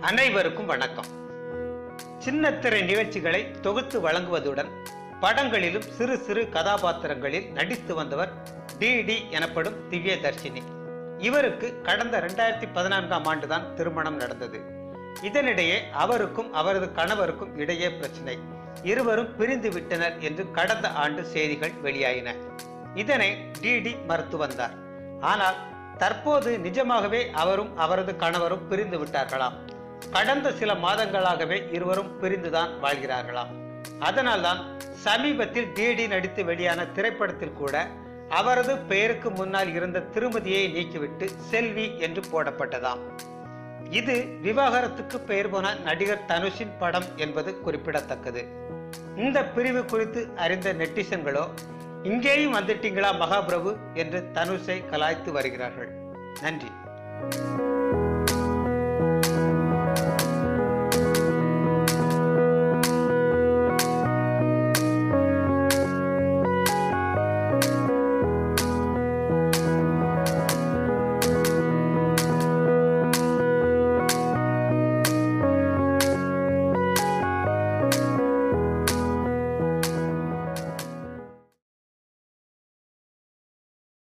அனைவருக்கும் வணக்கம். சின்னத்திரை நிகழ்ச்சிகளை தொகுத்து வழங்குவதுடன் படங்களிலும் சிறு சிறு கதாபாத்திரங்களில் நடித்து வந்தவர் டிடி எனப்படும் திவ்யதர்ஷினி. இவருக்கு கடந்த 2014ஆம் ஆண்டுதான் திருமணம் நடந்தது. இதனிடையே அவருக்கும் அவரது கணவருக்கும் இடையே பிரச்சனை, இருவரும் பிரிந்து விட்டனர் என்று கடந்த ஆண்டு செய்திகள் வெளியாயின. இதனை டிடி மறுத்து வந்தார். ஆனால் தற்போது நிஜமாகவே அவரும் அவரது கணவரும் பிரிந்து விட்டார்களாம். கடந்த சில மாதங்களாகவே இருவரும் பிரிந்துதான் வாழ்கிறார்களாம். அதனால்தான் சமீபத்தில் டிடி நடித்து வெளியான திரைப்படத்தில் கூட அவரது பெயருக்கு முன்னால் இருந்த திருமதியை நீக்கிவிட்டு செல்வி என்று போடப்பட்டதாம். இது விவாகரத்துக்கு பெயர் போன நடிகர் தனுஷின் படம் என்பது குறிப்பிடத்தக்கது. இந்த பிரிவு குறித்து அறிந்த நெட்டிசன்களோ இங்கேயும் வந்துட்டீங்களா மகாபிரபு என்று தனுஷை கலாய்த்து வருகிறார்கள். நன்றி.